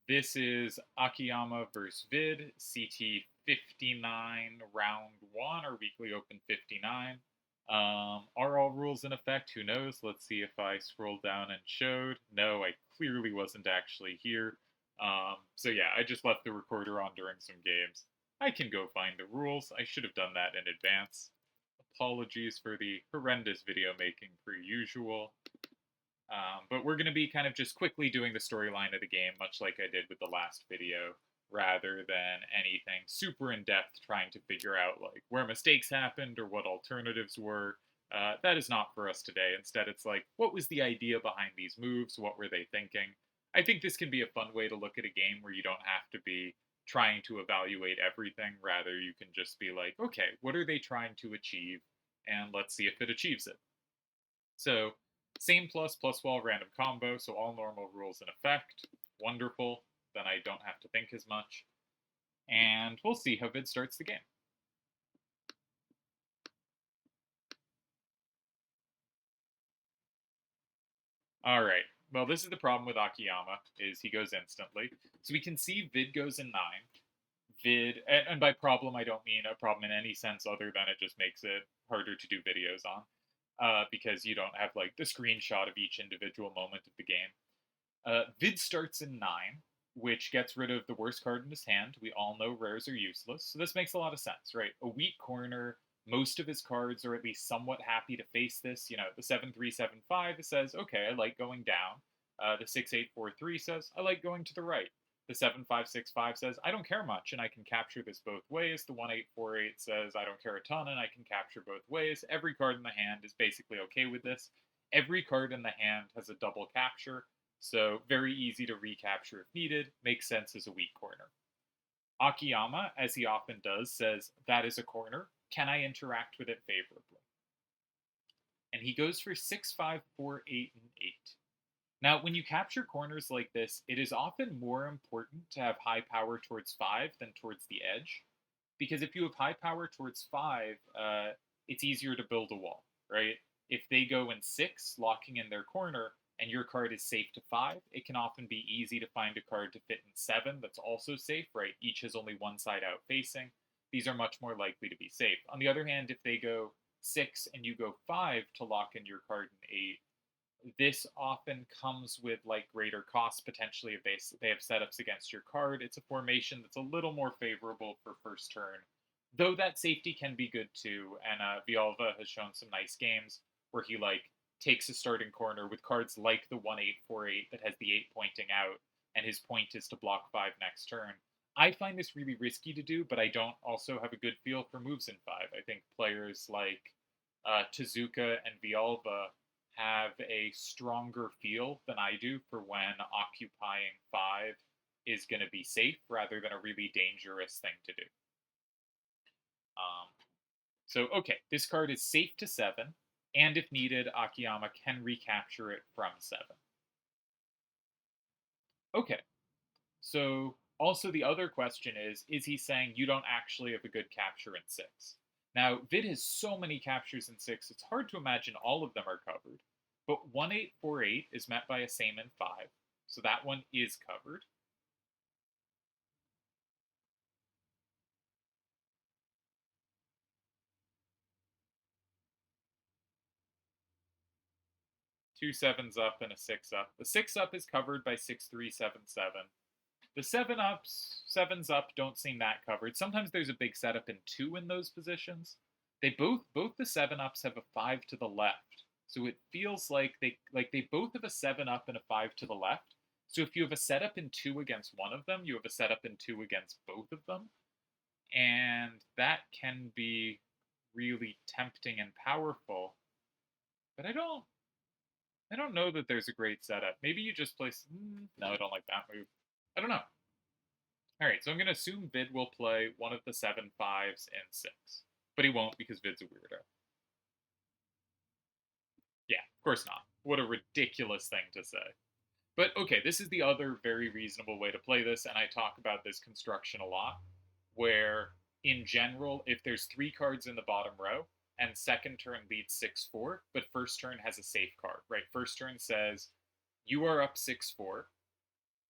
This is Akiyama vs. Vid, CT59 Round 1, or Weekly Open 59. Are all rules in effect? Who knows? Let's see if I scroll down and showed. No, I clearly wasn't actually here. So yeah, I just left the recorder on during some games. I can go find the rules. I should have done that in advance. Apologies for the horrendous video making per usual. But we're going to be kind of just quickly doing the storyline of the game, much like I did with the last video, rather than anything super in depth trying to figure out like where mistakes happened or what alternatives were. That is not for us today. Instead, it's like, what was the idea behind these moves? What were they thinking? I think this can be a fun way to look at a game where you don't have to be trying to evaluate everything. Rather, you can just be like, okay, what are they trying to achieve? And let's see if it achieves it. So, same plus wall random combo, so all normal rules in effect. Wonderful. Then I don't have to think as much. And we'll see how Vid starts the game. Alright, well this is the problem with Akiyama, is he goes instantly. So we can see Vid goes in 9. Vid, and by problem I don't mean a problem in any sense other than it just makes it harder to do videos on. Because you don't have like the screenshot of each individual moment of the game. Vid starts in 9, which gets rid of the worst card in his hand. We all know rares are useless, so this makes a lot of sense, right? A weak corner, most of his cards are at least somewhat happy to face this. You know, the 7-3-7-5 says, okay, I like going down. The 6-8-4-3 says, I like going to the right. The 7-5-6-5 says, I don't care much and I can capture this both ways. The 1-8-4-8 says, I don't care a ton and I can capture both ways. Every card in the hand is basically okay with this. Every card in the hand has a double capture, so very easy to recapture if needed, makes sense as a weak corner. Akiyama, as he often does, says, that is a corner, can I interact with it favorably? And he goes for 6-5-4-8 and 8. Now, when you capture corners like this, it is often more important to have high power towards 5 than towards the edge. Because if you have high power towards 5, it's easier to build a wall, right? If they go in 6, locking in their corner, and your card is safe to 5, it can often be easy to find a card to fit in 7 that's also safe, right? Each has only one side out facing. These are much more likely to be safe. On the other hand, if they go 6 and you go 5 to lock in your card in 8, this often comes with like greater costs potentially if they have setups against your card. It's a formation that's a little more favorable for first turn, though that safety can be good too. And Vialva has shown some nice games where he like takes a starting corner with cards like the 1-8-4-8 that has the 8 pointing out, and his point is to block 5 next turn. I find this really risky to do, but I don't also have a good feel for moves in 5. I think players like Tezuka and Vialva have a stronger feel than I do for when occupying 5 is going to be safe rather than a really dangerous thing to do. Okay, this card is safe to 7, and if needed, Akiyama can recapture it from 7. Okay, so also the other question is he saying you don't actually have a good capture in 6? Now, Vid has so many captures in 6, it's hard to imagine all of them are covered. But 1-8-4-8 is met by a same in 5, so that one is covered. Two 7s up and a 6 up. The 6 up is covered by 6-3-7-7. The 7s up don't seem that covered. Sometimes there's a big setup in 2 in those positions. They both the 7 ups have a 5 to the left. So it feels like they both have a 7 up and a 5 to the left. So if you have a setup in 2 against one of them, you have a setup in 2 against both of them. And that can be really tempting and powerful. But I don't know that there's a great setup. Maybe you just play. No, I don't like that move. I don't know. All right, so I'm gonna assume Vid will play one of the 7-5s and 6, but he won't because Vid's a weirdo. Yeah, of course not. What a ridiculous thing to say. But okay, this is the other very reasonable way to play this, and I talk about this construction a lot, where in general, if there's 3 cards in the bottom row, and second turn leads 6-4, but first turn has a safe card, right? First turn says, you are up 6-4,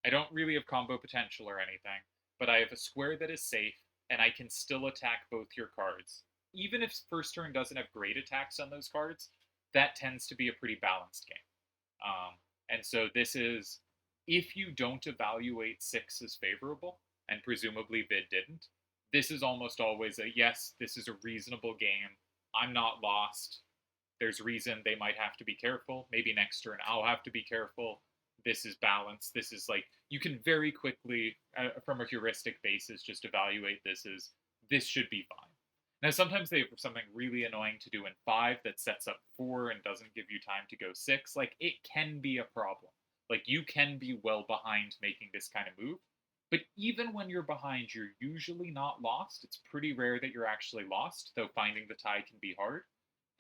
I don't really have combo potential or anything, but I have a square that is safe, and I can still attack both your cards. Even if first turn doesn't have great attacks on those cards, that tends to be a pretty balanced game. And so this is, if you don't evaluate 6 as favorable, and presumably Vid didn't, this is almost always a yes, this is a reasonable game. I'm not lost. There's reason they might have to be careful. Maybe next turn I'll have to be careful. This is balanced. This is like, you can very quickly, from a heuristic basis, just evaluate this as this should be fine. Now, sometimes they have something really annoying to do in 5 that sets up 4 and doesn't give you time to go 6. Like, it can be a problem. Like, you can be well behind making this kind of move. But even when you're behind, you're usually not lost. It's pretty rare that you're actually lost, though finding the tie can be hard.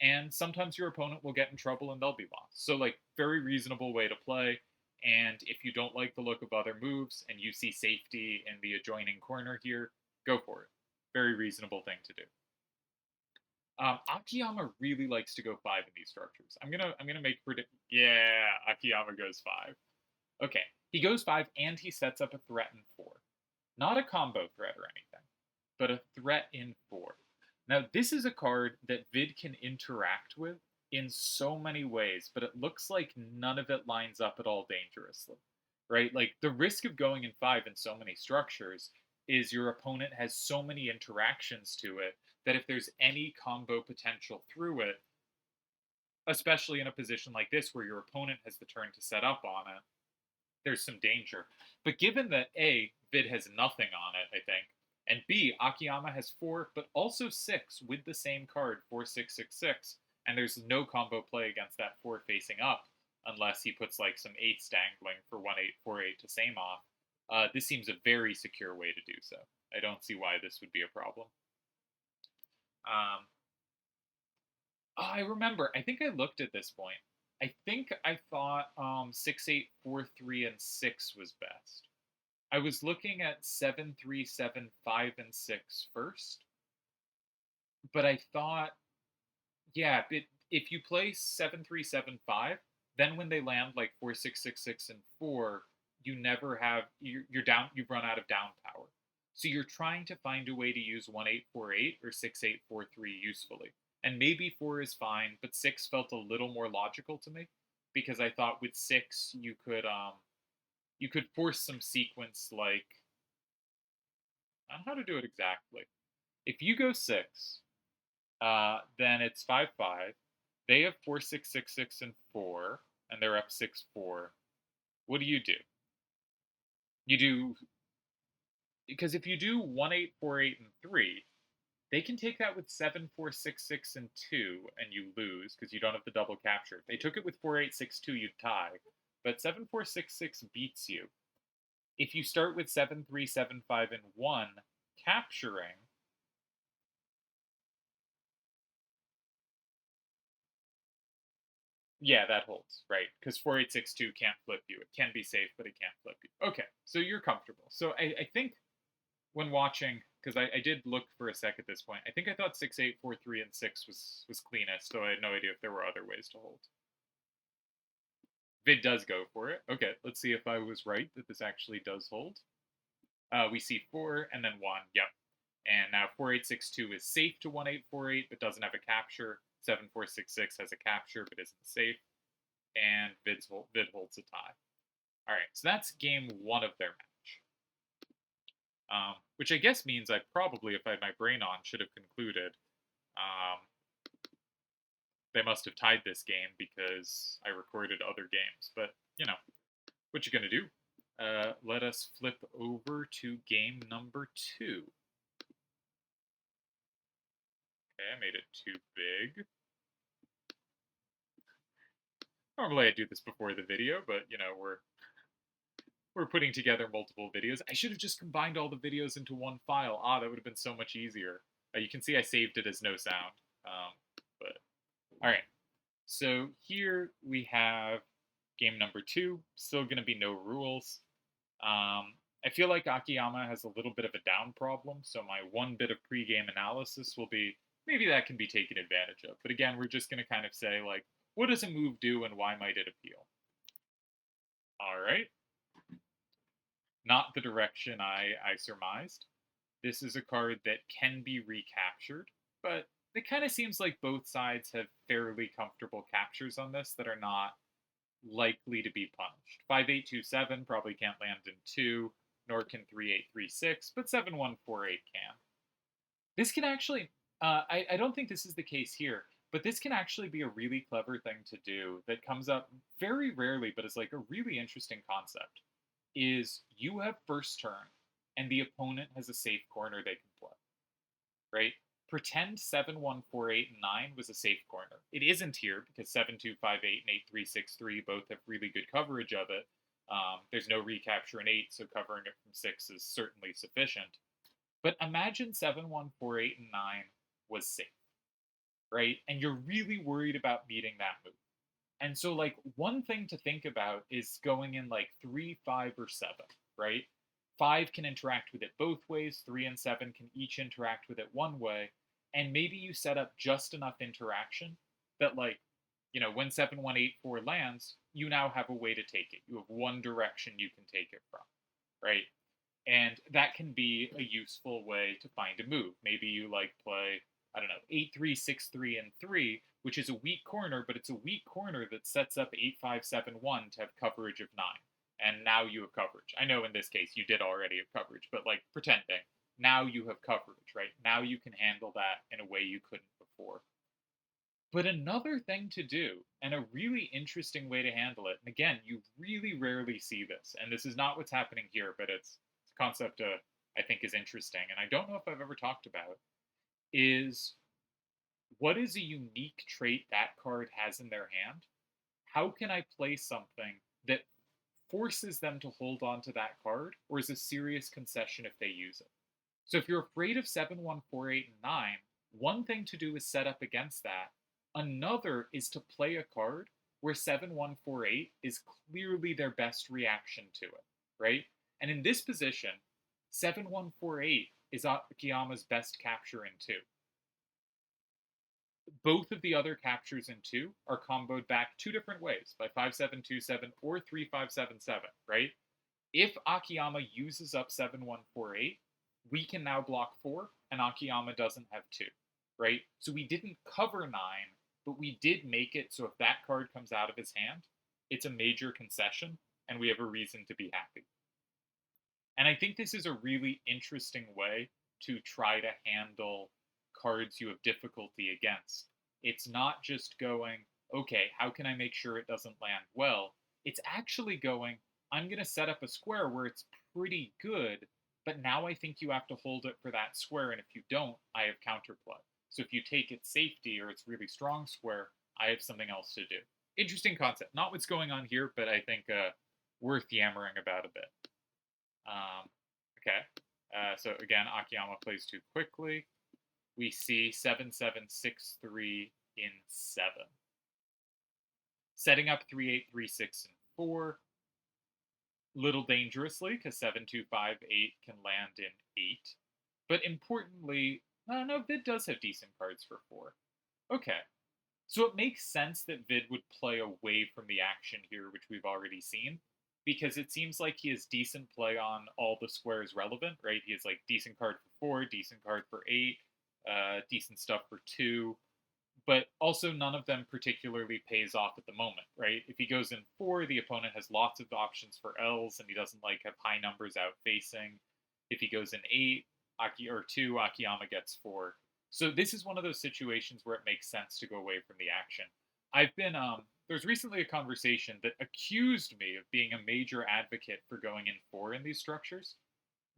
And sometimes your opponent will get in trouble and they'll be lost. So, like, very reasonable way to play. And if you don't like the look of other moves and you see safety in the adjoining corner here, go for it. Very reasonable thing to do. Akiyama really likes to go 5 in these structures. I'm gonna make predict. Yeah, Akiyama goes 5. Okay, he goes 5 and he sets up a threat in 4. Not a combo threat or anything, but a threat in 4. Now, this is a card that Vid can interact with in so many ways, but it looks like none of it lines up at all dangerously, right? Like, the risk of going in 5 in so many structures is your opponent has so many interactions to it that if there's any combo potential through it, especially in a position like this where your opponent has the turn to set up on it, there's some danger. But given that A, Vid has nothing on it, I think, and B, Akiyama has 4, but also 6 with the same card, 4-6-6-6, and there's no combo play against that 4 facing up, unless he puts like some 8s dangling for 1-8-4-8 to same off. This seems a very secure way to do so. I don't see why this would be a problem. I remember. I think I looked at this point. I think I thought 6-8-4-3 and 6 was best. I was looking at 7-3-7-5 and 6 first, but I thought, yeah, if you play 7-3-7-5, then when they land like 4-6-6-6 and 4, you never have you're down. You've run out of down power. So you're trying to find a way to use 1-8-4-8 or 6-8-4-3 usefully. And maybe 4 is fine, but 6 felt a little more logical to me because I thought with 6 you could force some sequence like, I don't know how to do it exactly. If you go 6, then it's 5-5. They have 4-6-6-6 and 4, and they're up 6-4. What do? You do, because if you do 1-8-4-8 and 3, they can take that with 7-4-6-6 and 2, and you lose because you don't have the double capture. If they took it with 4-8-6-2, you'd tie. But 7-4-6-6 beats you. If you start with 7-3-7-5 and 1, capturing, yeah, that holds, right? Because 4-8-6-2 can't flip you. It can be safe, but it can't flip you. Okay, so you're comfortable. So I think when watching, because I did look for a sec at this point, I think I thought 6-8-4-3 and 6 was cleanest, so I had no idea if there were other ways to hold. Vid does go for it. Okay, let's see if I was right that this actually does hold. We see 4 and then 1. Yep. And now 4-8-6-2 is safe to 1-8-4-8, but doesn't have a capture. 7-4-6-6 has a capture, but isn't safe. And Vid holds a tie. All right, so that's game 1 of their match. Which I guess means I probably, if I had my brain on, should have concluded they must have tied this game because I recorded other games. But, you know, what you gonna do? Let us flip over to game number 2. Okay, I made it too big. Normally I do this before the video, but, you know, we're putting together multiple videos. I should have just combined all the videos into one file. That would have been so much easier. You can see I saved it as no sound. But all right. So here we have game number 2. Still going to be no rules. I feel like Akiyama has a little bit of a down problem, so my one bit of pregame analysis will be maybe that can be taken advantage of. But again, we're just going to kind of say, like, what does a move do and why might it appeal? All right. not the direction I surmised. This is a card that can be recaptured, but it kind of seems like both sides have fairly comfortable captures on this that are not likely to be punished. 5827 probably can't land in 2, nor can 3836, but 7148 can. This can actually, I don't think this is the case here, but this can actually be a really clever thing to do that comes up very rarely, but is like a really interesting concept. Is you have first turn, and the opponent has a safe corner they can play, right? Pretend 7148 and 9 was a safe corner. It isn't here because 7258 and 8363 both have really good coverage of it. There's no recapture in 8, so covering it from 6 is certainly sufficient. But imagine 7148 and 9 was safe, right? And you're really worried about meeting that move. And so, like, one thing to think about is going in like 3, 5, or 7, right? 5 can interact with it both ways, 3 and 7 can each interact with it one way. And maybe you set up just enough interaction that, like, when 7184 lands, you now have a way to take it. You have one direction you can take it from, right? And that can be a useful way to find a move. Maybe you like play, I don't know, 8-3-6-3 and 3, which is a weak corner, but it's a weak corner that sets up 8-5-7-1 to have coverage of 9. And now you have coverage. I know in this case you did already have coverage, but like pretending, now you have coverage, right? Now you can handle that in a way you couldn't before. But another thing to do, and a really interesting way to handle it, and again, you really rarely see this, and this is not what's happening here, but it's a concept I think is interesting, and I don't know if I've ever talked about, is what is a unique trait that card has in their hand? How can I play something that forces them to hold on to that card, or is a serious concession if they use it? So if you're afraid of 7148 and 9, one thing to do is set up against that. Another is to play a card where 7148 is clearly their best reaction to it, right? And in this position, 7148 is Akiyama's best capture in 2. Both of the other captures in 2 are comboed back 2 different ways, by 5727 or 3577, right? If Akiyama uses up 7148, we can now block 4, and Akiyama doesn't have 2, right? So we didn't cover 9, but we did make it so if that card comes out of his hand, it's a major concession, and we have a reason to be happy. And I think this is a really interesting way to try to handle cards you have difficulty against. It's not just going, okay, how can I make sure it doesn't land well? It's actually going, I'm going to set up a square where it's pretty good, but now I think you have to hold it for that square, and if you don't, I have counterplay. So if you take its safety or its really strong square, I have something else to do. Interesting concept. Not what's going on here, but I think worth yammering about a bit. Okay. So again, Akiyama plays too quickly. We see 7763 in 7. Setting up 3836 and 4. Little dangerously, because 7258 can land in 8. But importantly, no, Vid does have decent cards for 4. Okay. So it makes sense that Vid would play away from the action here, which we've already seen, because it seems like he has decent play on all the squares relevant, right? He has like decent card for 4, decent card for 8, decent stuff for 2, but also none of them particularly pays off at the moment, right? If he goes in 4, the opponent has lots of options for L's, and he doesn't like have high numbers out facing. If he goes in 8, or 2, Akiyama gets 4. So this is one of those situations where it makes sense to go away from the action. I've been there's recently a conversation that accused me of being a major advocate for going in 4 in these structures,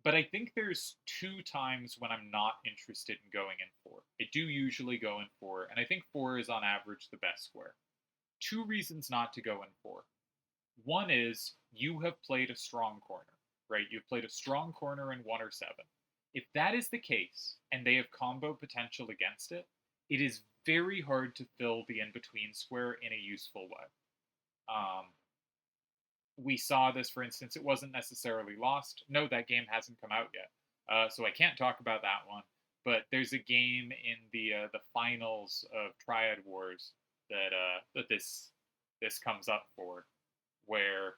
but I think there's 2 times when I'm not interested in going in 4. I do usually go in 4, and I think 4 is on average the best square. 2 reasons not to go in 4. One is you have played a strong corner, right? You've played a strong corner in 1 or 7. If that is the case, and they have combo potential against it, it is very hard to fill the in-between square in a useful way. We saw this, for instance, it wasn't necessarily lost. No, that game hasn't come out yet, so I can't talk about that one. But there's a game in the finals of Triad Wars that this comes up for, where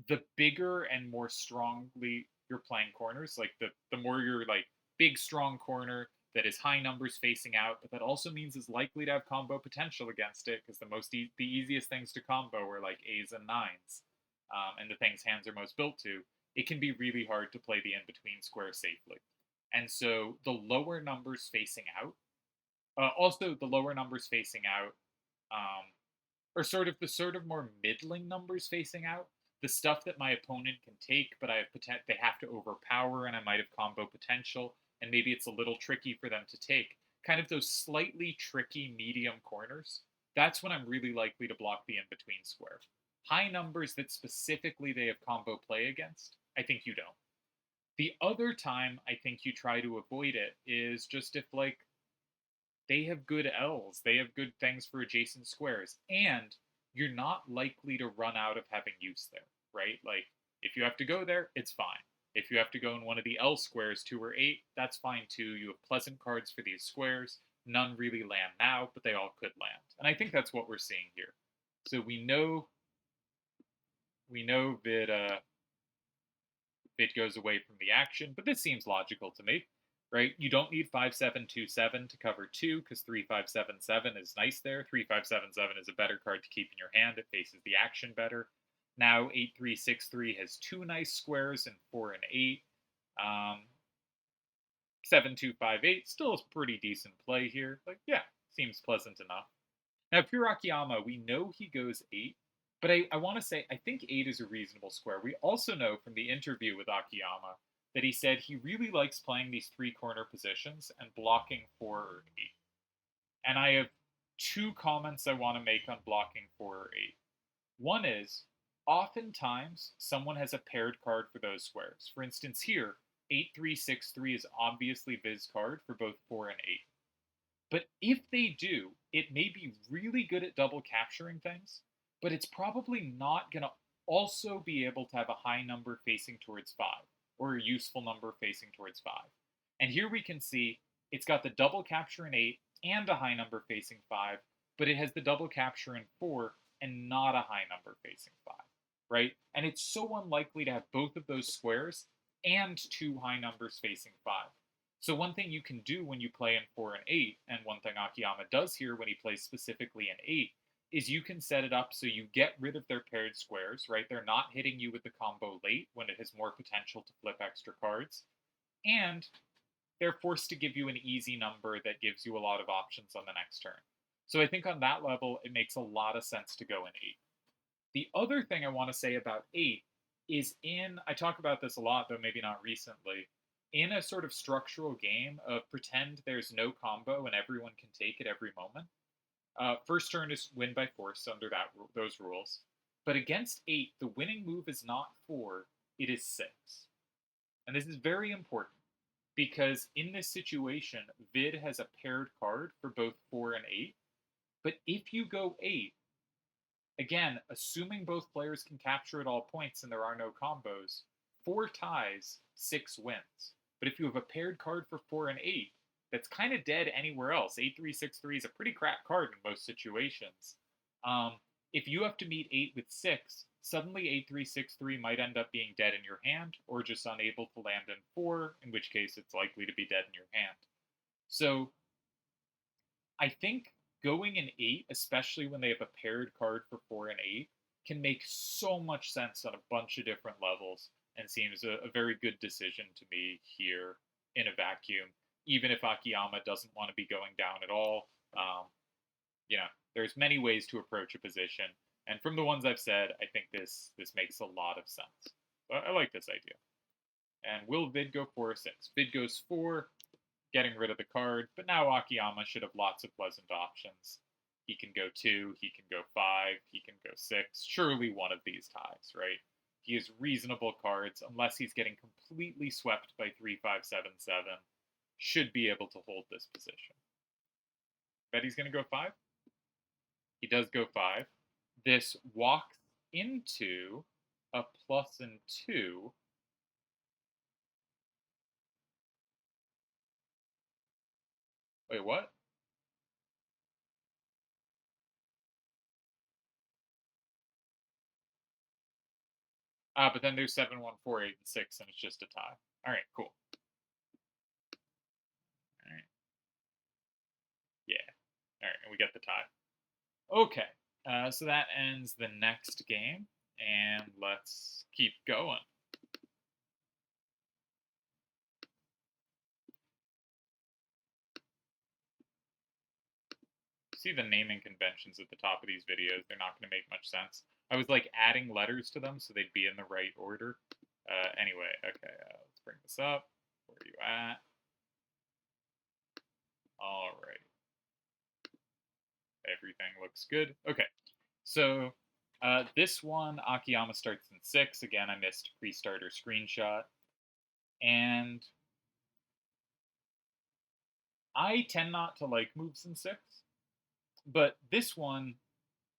the bigger and more strongly you're playing corners, like the more you're like big strong corner that is high numbers facing out, but that also means is likely to have combo potential against it because the easiest things to combo are like A's and nines, and the things hands are most built to. It can be really hard to play the in between square safely, and so the lower numbers facing out, also the lower numbers facing out, um, or sort of more middling numbers facing out, the stuff that my opponent can take, but they have to overpower, and I might have combo potential, and maybe it's a little tricky for them to take. Kind of those slightly tricky medium corners. That's when I'm really likely to block the in between square. High numbers that specifically they have combo play against, I think you don't. The other time I think you try to avoid it is just if like they have good L's, they have good things for adjacent squares, and you're not likely to run out of having use there, right? Like, if you have to go there, it's fine. If you have to go in one of the L squares, 2 or 8, that's fine too. You have pleasant cards for these squares. None really land now, but they all could land. And I think that's what we're seeing here. So we know that it goes away from the action, but this seems logical to me, right? You don't need 5727 to cover 2 because 3577 is nice there. 3577 is a better card to keep in your hand. It faces the action better. Now 8363 has 2 nice squares and 4 and 8. 7258 still is pretty decent play here. Like, yeah, seems pleasant enough. Now, pure Akiyama, we know he goes 8, but I want to say I think 8 is a reasonable square. We also know from the interview with Akiyama that he said he really likes playing these 3 corner positions and blocking 4 or 8. And I have 2 comments I want to make on blocking 4 or 8. One is, oftentimes someone has a paired card for those squares. For instance, here, 8363 is obviously Viz card for both 4 and 8. But if they do, it may be really good at double capturing things, but it's probably not going to also be able to have a high number facing towards 5 or a useful number facing towards 5. And here we can see it's got the double capture in 8 and a high number facing 5, but it has the double capture in 4 and not a high number facing 5, right? And it's so unlikely to have both of those squares and 2 high numbers facing 5. So one thing you can do when you play in 4 and 8, and one thing Akiyama does here when he plays specifically in 8, is you can set it up so you get rid of their paired squares, right? They're not hitting you with the combo late when it has more potential to flip extra cards. And they're forced to give you an easy number that gives you a lot of options on the next turn. So I think on that level, it makes a lot of sense to go in 8. The other thing I want to say about 8 is I talk about this a lot, though maybe not recently, in a sort of structural game of pretend there's no combo and everyone can take it every moment. First turn is win by force under those rules. But against 8, the winning move is not 4, it is 6. And this is very important because in this situation, Vid has a paired card for both 4 and 8. But if you go 8, again, assuming both players can capture at all points and there are no combos, 4 ties, 6 wins. But if you have a paired card for 4 and 8, that's kind of dead anywhere else. 8363 is a pretty crap card in most situations. If you have to meet 8 with 6, suddenly 8363 might end up being dead in your hand, or just unable to land in 4, in which case it's likely to be dead in your hand. So I think going in 8, especially when they have a paired card for 4 and 8, can make so much sense on a bunch of different levels and seems a very good decision to me here in a vacuum, even if Akiyama doesn't want to be going down at all. There's many ways to approach a position, and from the ones I've said, I think this makes a lot of sense. I like this idea. And will Vid go 4 or 6? Vid goes 4, getting rid of the card, but now Akiyama should have lots of pleasant options. He can go 2, he can go 5, he can go 6. Surely one of these ties, right? He has reasonable cards, unless he's getting completely swept by 3577. Should be able to hold this position. Bet he's going to go 5? He does go 5. This walks into a plus and 2. Wait, what? But then there's 7, 1, 4, 8, and 6, and it's just a tie. All right, cool. All right. Yeah. All right, and we get the tie. Okay. So that ends the next game, and let's keep going. See the naming conventions at the top of these videos, they're not going to make much sense. I was like adding letters to them so they'd be in the right order. Anyway, okay, let's bring this up. Where are you at? All right. Everything looks good. Okay, so this one, Akiyama starts in 6. Again, I missed pre-starter screenshot. And I tend not to like moves in 6, but this one,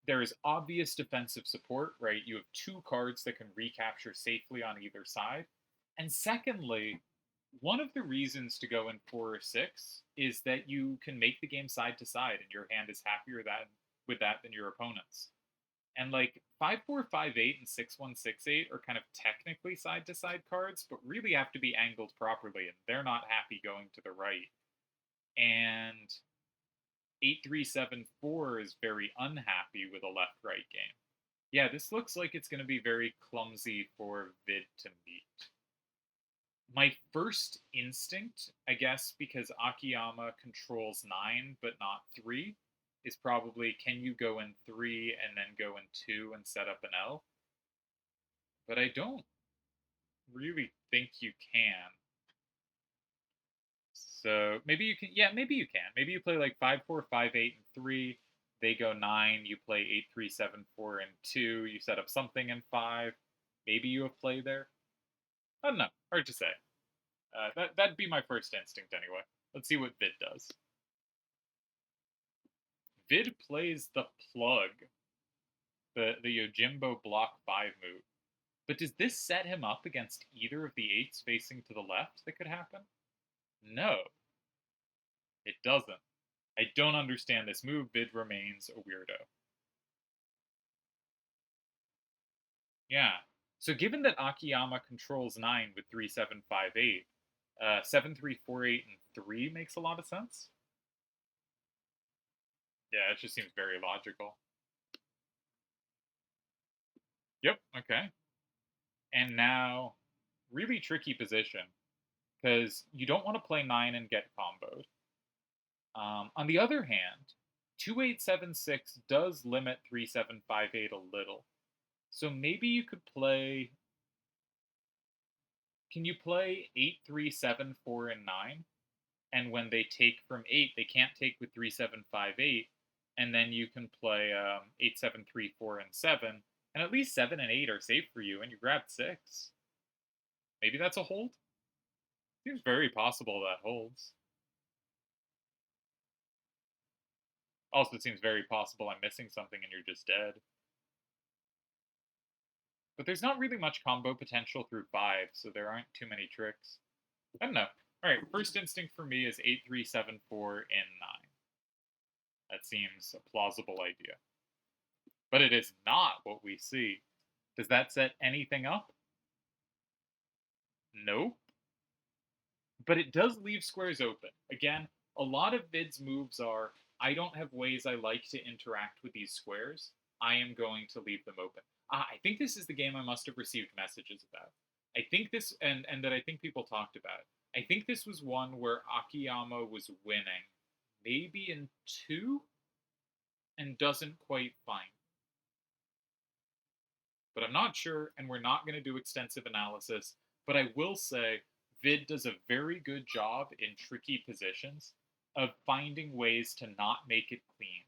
there is obvious defensive support, right? You have 2 cards that can recapture safely on either side. And secondly, one of the reasons to go in 4 or 6 is that you can make the game side to side, and your hand is happier with that than your opponent's. And like 5-4-5-8 and 6-1-6-8 are kind of technically side to side cards, but really have to be angled properly, and they're not happy going to the right. And 8-3-7-4 is very unhappy with a left right game. Yeah, this looks like it's going to be very clumsy for Vid to meet. My first instinct, I guess, because Akiyama controls 9 but not 3, is probably can you go in 3 and then go in 2 and set up an L? But I don't really think you can. So maybe you can, yeah, maybe you can. Maybe you play like 5-4-5-8 and 3, they go 9, you play 8-3-7-4 and 2, you set up something in 5. Maybe you have play there. I don't know. Hard to say. That'd be my first instinct anyway. Let's see what Vid does. Vid plays the plug, the Yojimbo block 5 move. But does this set him up against either of the 8s facing to the left that could happen? No, it doesn't. I don't understand this move. Vid remains a weirdo. Yeah. So given that Akiyama controls 9 with 3-7-5-8, 7-3-4-8 and 3 makes a lot of sense. Yeah, it just seems very logical. Yep, okay. And now, really tricky position, because you don't want to play 9 and get comboed. On the other hand, 2-8-7-6 does limit 3-7-5-8 a little. So maybe you could play. Can you play 8-3-7-4 and 9? And when they take from 8, they can't take with 3-7-5-8. And then you can play 8-7-3-4 and 7. And at least 7 and 8 are safe for you, and you grabbed 6. Maybe that's a hold? Seems very possible that holds. Also, it seems very possible I'm missing something and you're just dead. But there's not really much combo potential through 5, so there aren't too many tricks. I don't know. Alright, first instinct for me is 8-3-7-4 and 9. That seems a plausible idea. But it is not what we see. Does that set anything up? Nope. But it does leave squares open. Again, a lot of Vid's moves are, I don't have ways I like to interact with these squares. I am going to leave them open. I think this is the game I must have received messages about. I think this, and that I think people talked about. I think this was one where Akiyama was winning, maybe in 2, and doesn't quite find. But I'm not sure, and we're not going to do extensive analysis. But I will say, Vid does a very good job in tricky positions of finding ways to not make it clean.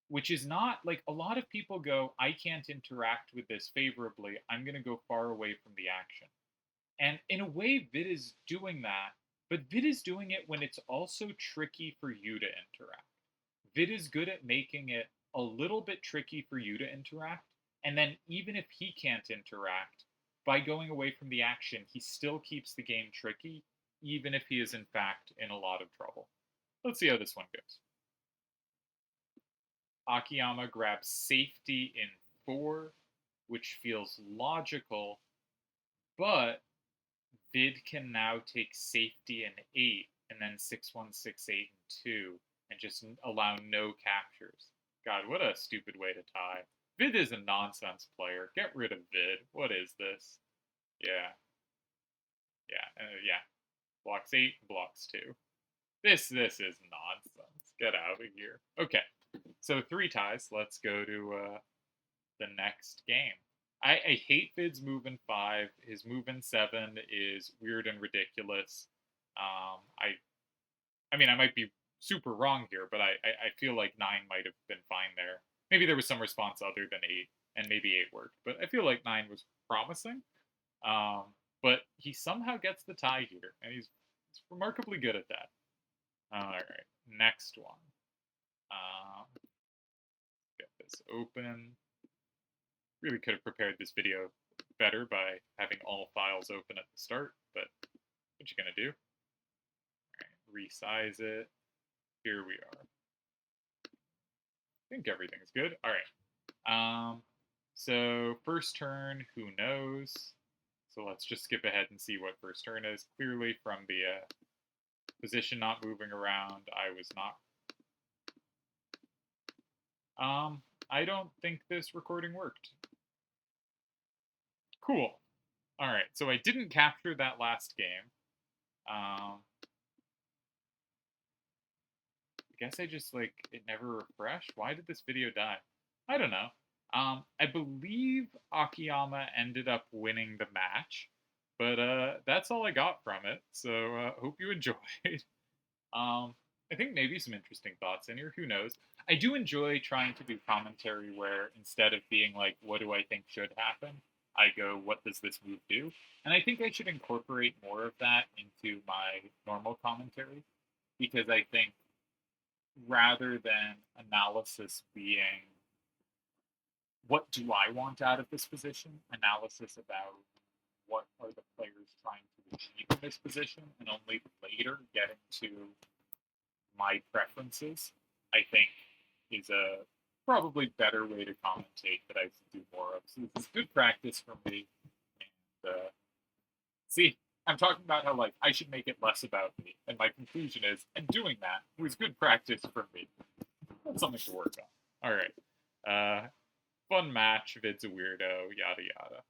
Which is not like a lot of people go, I can't interact with this favorably. I'm going to go far away from the action. And in a way, Vid is doing that, but Vid is doing it when it's also tricky for you to interact. Vid is good at making it a little bit tricky for you to interact. And then even if he can't interact, by going away from the action, he still keeps the game tricky, even if he is in fact in a lot of trouble. Let's see how this one goes. Akiyama grabs safety in 4, which feels logical, But Vid can now take safety and 8, and then 6-1, 6-8, and 2, and just allow no captures. God, what a stupid way to tie. Vid is a nonsense player. Get rid of Vid. What is this? Yeah. Yeah. Blocks 8, blocks 2. This is nonsense. Get out of here. Okay, so 3 ties. Let's go to the next game. I hate Vid's move in 5. His move in 7 is weird and ridiculous. I mean, I might be super wrong here, but I feel like 9 might have been fine there. Maybe there was some response other than 8, and maybe 8 worked, but I feel like 9 was promising. But he somehow gets the tie here, and he's remarkably good at that. All right, next one. Get this open. Really could have prepared this video better by having all files open at the start, but what you gonna do? All right, resize it. Here we are. I think everything's good. All right. So first turn, who knows? So let's just skip ahead and see what first turn is. Clearly from the position not moving around, I was not. I don't think this recording worked. Cool. All right, so I didn't capture that last game. I guess I just, like, it never refreshed. Why did this video die? I don't know. I believe Akiyama ended up winning the match, but that's all I got from it, so hope you enjoyed. I think maybe some interesting thoughts in here, who knows. I do enjoy trying to do commentary where instead of being like, what do I think should happen, I go, what does this move do? And I think I should incorporate more of that into my normal commentary, because I think rather than analysis being what do I want out of this position, analysis about what are the players trying to achieve in this position, and only later getting to my preferences, I think is a probably better way to commentate that I should do more of. So this is good practice for me. And see, I'm talking about how like I should make it less about me, and my conclusion is, and doing that was good practice for me. That's something to work on. All right, fun match. Vid's a weirdo. Yada yada.